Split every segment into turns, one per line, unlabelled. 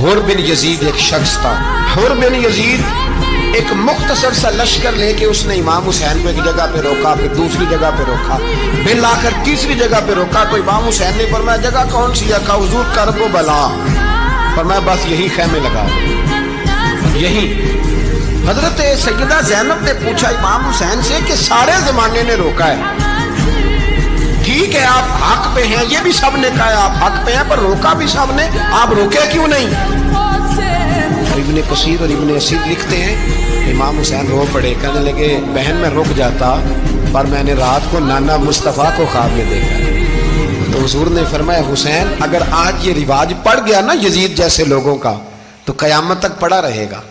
حر بن یزید ایک شخص تھا. حر بن یزید ایک مختصر سا لشکر لے کے اس نے امام حسین کو ایک جگہ پہ روکا، پھر دوسری جگہ پہ روکا، پھر آ کر تیسری جگہ پہ روکا. تو امام حسین نے فرمایا جگہ کون سی ہے؟ کہا حضور کرب و بلا. فرمایا بس یہی خیمے لگا یہی. حضرت سیدہ زینب نے پوچھا امام حسین سے کہ سارے زمانے نے روکا ہے، ٹھیک ہے آپ حق پہ ہیں، یہ بھی سب نے کہا ہے آپ حق پہ ہیں، پر روکا بھی سب نے، آپ روکے کیوں نہیں؟ ابن کثیر اور ابن اسیر لکھتے ہیں امام حسین رو پڑے، کہنے لگے بہن میں رک جاتا پر میں نے رات کو نانا مصطفیٰ کو خواب میں دیکھا. تو حضور نے فرمایا حسین اگر آج یہ رواج پڑ گیا نا یزید جیسے لوگوں کا تو قیامت تک پڑا رہے گا.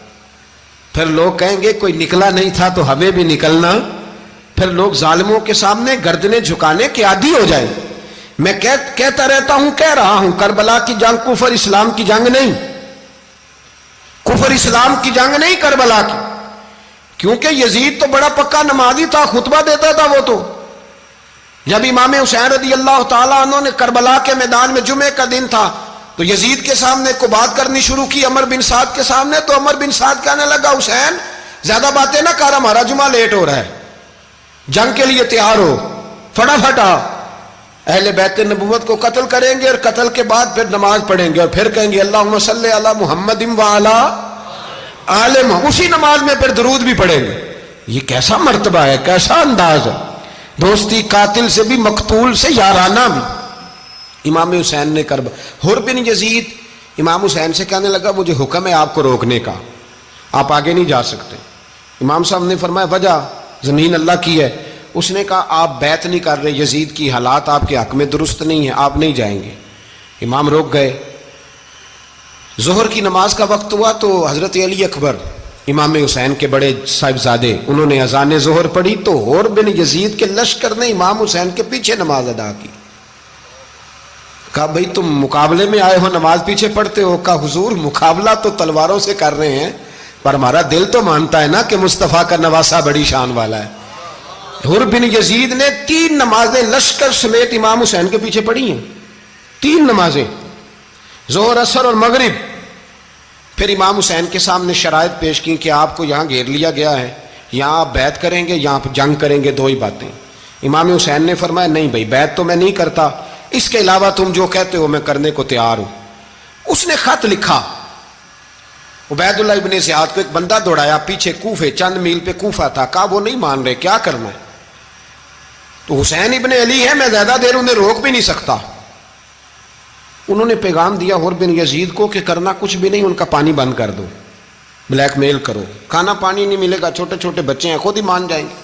پھر لوگ کہیں گے کوئی نکلا نہیں تھا تو ہمیں بھی نکلنا. پھر لوگ ظالموں کے سامنے گردنیں جھکانے کے عادی ہو جائیں. میں کہتا رہتا ہوں، کہہ رہا ہوں، کربلا کی جنگ کفر اسلام کی جنگ نہیں، کفر اسلام کی جنگ نہیں کربلا کی. کیونکہ یزید تو بڑا پکا نمازی تھا، خطبہ دیتا تھا. وہ تو جب امام حسین رضی اللہ تعالیٰ عنہ نے کربلا کے میدان میں جمعے کا دن تھا تو یزید کے سامنے کو بات کرنی شروع کی عمر بن سعد کے سامنے. تو عمر بن سعد کہنے لگا حسین زیادہ باتیں نہ کر، ہمارا جمعہ لیٹ ہو رہا ہے، جنگ کے لیے تیار ہو، فٹافٹ آ. اہل بیت نبوت کو قتل کریں گے اور قتل کے بعد پھر نماز پڑھیں گے اور پھر کہیں گے اللہم صلی علی محمد وعلی آل محمد، اسی نماز میں پھر درود بھی پڑھیں گے. یہ کیسا مرتبہ ہے، کیسا انداز ہے. دوستی قاتل سے بھی، مقتول سے یارانہ بھی. امام حسین نے حر بن یزید امام حسین سے کہنے لگا مجھے حکم ہے آپ کو روکنے کا، آپ آگے نہیں جا سکتے. امام صاحب نے فرمایا وجہ؟ زمین اللہ کی ہے. اس نے کہا آپ بیعت نہیں کر رہے، یزید کی حالات آپ کے حق میں درست نہیں ہیں، آپ نہیں جائیں گے. امام روک گئے. ظہر کی نماز کا وقت ہوا تو حضرت علی اکبر امام حسین کے بڑے صاحبزادے انہوں نے اذان ظہر پڑھی تو حر بن یزید کے لشکر نے امام حسین کے پیچھے نماز ادا کی. کہا بھئی تم مقابلے میں آئے ہو، نماز پیچھے پڑھتے ہو؟ کہا حضور مقابلہ تو تلواروں سے کر رہے ہیں پر ہمارا دل تو مانتا ہے نا کہ مصطفیٰ کا نواسہ بڑی شان والا ہے. حر بن یزید نے 3 نمازیں لشکر سمیت امام حسین کے پیچھے پڑھی ہیں، 3 نمازیں، ظہر اثر اور مغرب. پھر امام حسین کے سامنے شرائط پیش کی کہ آپ کو یہاں گھیر لیا گیا ہے، یہاں آپ بیعت کریں گے، یہاں جنگ کریں گے، 2 ہی باتیں. امام حسین نے فرمایا نہیں بھائی بیعت تو میں نہیں کرتا، اس کے علاوہ تم جو کہتے ہو میں کرنے کو تیار ہوں. اس نے خط لکھا عبید اللہ ابن زیاد کو، ایک بندہ دوڑایا پیچھے، کوفے چند میل پہ کوفہ تھا. کہا وہ نہیں مان رہے، کیا کرنا ہے؟ تو حسین ابن علی ہے، میں زیادہ دیر انہیں روک بھی نہیں سکتا. انہوں نے پیغام دیا حر بن یزید کو کہ کرنا کچھ بھی نہیں، ان کا پانی بند کر دو، بلیک میل کرو، کھانا پانی نہیں ملے گا، چھوٹے چھوٹے بچے ہیں، خود ہی مان جائیں گے.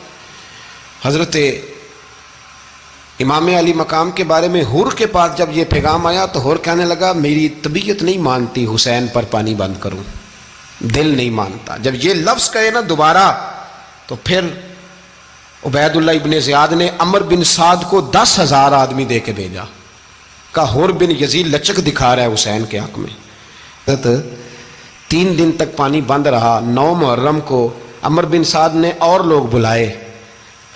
حضرت امام علی مقام کے بارے میں حر کے پاس جب یہ پیغام آیا تو حر کہنے لگا میری طبیعت نہیں مانتی حسین پر پانی بند کروں، دل نہیں مانتا. جب یہ لفظ کہے نا دوبارہ تو پھر عبید اللہ ابن زیاد نے عمر بن سعد کو 10,000 آدمی دے کے بھیجا. کہا حر بن یزید لچک دکھا رہا ہے حسین کے حق میں. 3 دن تک پانی بند رہا. 9 محرم کو عمر بن سعد نے اور لوگ بلائے.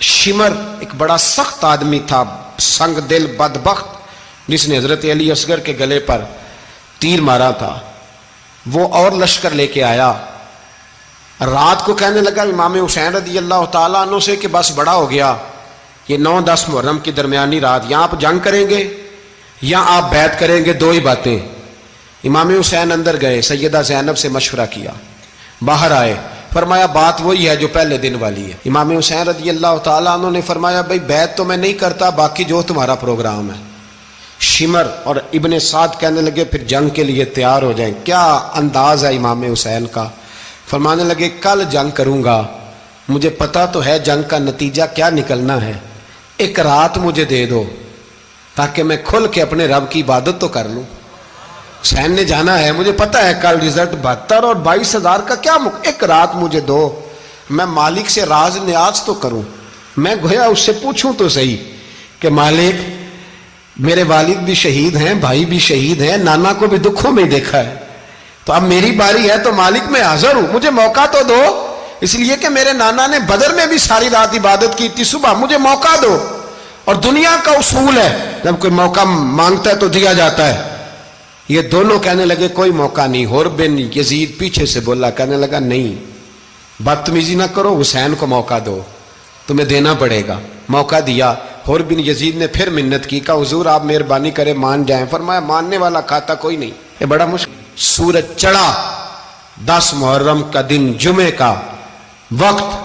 شمر ایک بڑا سخت آدمی تھا، سنگ دل بدبخت، جس نے حضرت علی اصغر کے گلے پر تیر مارا تھا، وہ اور لشکر لے کے آیا. رات کو کہنے لگا امام حسین رضی اللہ تعالیٰ عنہ سے کہ بس بڑا ہو گیا، یہ 9-10 محرم کی درمیانی رات، یہاں آپ جنگ کریں گے یا آپ بیعت کریں گے، 2 ہی باتیں. امام حسین اندر گئے، سیدہ زینب سے مشورہ کیا، باہر آئے، فرمایا بات وہی ہے جو پہلے دن والی ہے. امام حسین رضی اللہ تعالیٰ عنہ نے فرمایا بھائی بیعت تو میں نہیں کرتا، باقی جو تمہارا پروگرام ہے. شمر اور ابن سعد کہنے لگے پھر جنگ کے لیے تیار ہو جائیں. کیا انداز ہے امام حسین کا. فرمانے لگے کل جنگ کروں گا، مجھے پتا تو ہے جنگ کا نتیجہ کیا نکلنا ہے، 1 رات مجھے دے دو تاکہ میں کھل کے اپنے رب کی عبادت تو کر لوں. حسین نے جانا ہے، مجھے پتا ہے کل رزلٹ 72 اور 22,000 کا کیا 1 رات مجھے دو، میں مالک سے راز نیاز تو کروں. میں گویا اس سے پوچھوں تو صحیح کہ مالک میرے والد بھی شہید ہیں، بھائی بھی شہید ہیں، نانا کو بھی دکھوں میں دیکھا ہے، تو اب میری باری ہے تو مالک میں حاضر ہوں، مجھے موقع تو دو. اس لیے کہ میرے نانا نے بدر میں بھی ساری رات عبادت کی تھی، صبح مجھے موقع دو. اور دنیا کا اصول ہے جب کوئی موقع مانگتا ہے تو دیا جاتا ہے. یہ دونوں کہنے لگے کوئی موقع نہیں. حر بن یزید پیچھے سے بولا, کہنے لگا نہیں بدتمیزی نہ کرو, حسین کو موقع دو, تمہیں دینا پڑے گا. موقع دیا. حر بن یزید نے پھر منت کی, کہا حضور آپ مہربانی کریں مان جائیں. فرمایا ماننے والا کھاتا کوئی نہیں. یہ بڑا مشکل. سورج چڑھا 10 محرم کا دن, جمعے کا وقت.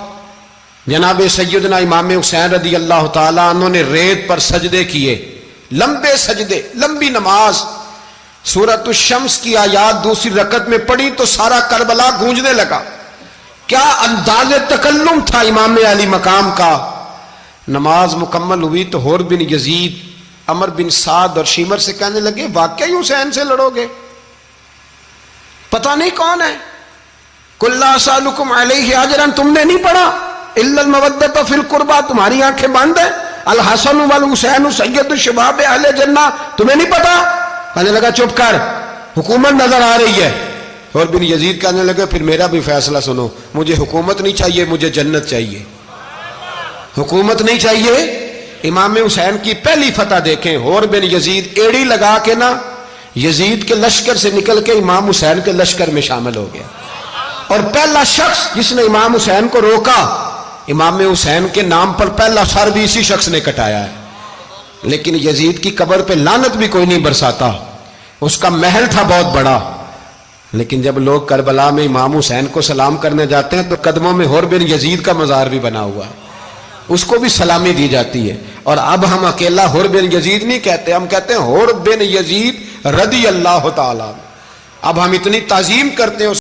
جناب سیدنا امام حسین رضی اللہ تعالیٰ عنہ نے ریت پر سجدے کیے, لمبے سجدے, لمبی نماز. سورۃ الشمس کی آیات دوسری رکعت میں پڑھی تو سارا کربلا گونجنے لگا. کیا انداز تکلم تھا امام علی مقام کا. نماز مکمل ہوئی تو حر بن یزید, عمر بن سعد اور شیمر سے کہنے لگے واقعی حسین سے لڑو گے؟ پتہ نہیں کون ہے. قل لا اسالکم علیہ اجرا, تم نے نہیں پڑھا الا المودۃ فی القربى, تمہاری آنکھیں بند ہیں. الحسن والحسین سید الشباب اہل جنہ, تمہیں نہیں پتا؟ کہنے لگا چپ کر, حکومت نظر آ رہی ہے. اور بن یزید کہنے لگے پھر میرا بھی فیصلہ سنو, مجھے حکومت نہیں چاہیے, مجھے جنت چاہیے. حکومت نہیں چاہیے. امام حسین کی پہلی فتح دیکھیں, اور بن یزید ایڑی لگا کے نا یزید کے لشکر سے نکل کے امام حسین کے لشکر میں شامل ہو گیا. اور پہلا شخص جس نے امام حسین کو روکا, امام حسین کے نام پر پہلا سر بھی اسی شخص نے کٹایا ہے. لیکن یزید کی قبر پہ لعنت بھی کوئی نہیں برساتا, اس کا محل تھا بہت بڑا. لیکن جب لوگ کربلا میں امام حسین کو سلام کرنے جاتے ہیں تو قدموں میں حر بن یزید کا مزار بھی بنا ہوا ہے, اس کو بھی سلامی دی جاتی ہے. اور اب ہم اکیلا حر بن یزید نہیں کہتے, ہم کہتے ہیں حر بن یزید رضی اللہ تعالیٰ. اب ہم اتنی تعظیم کرتے ہیں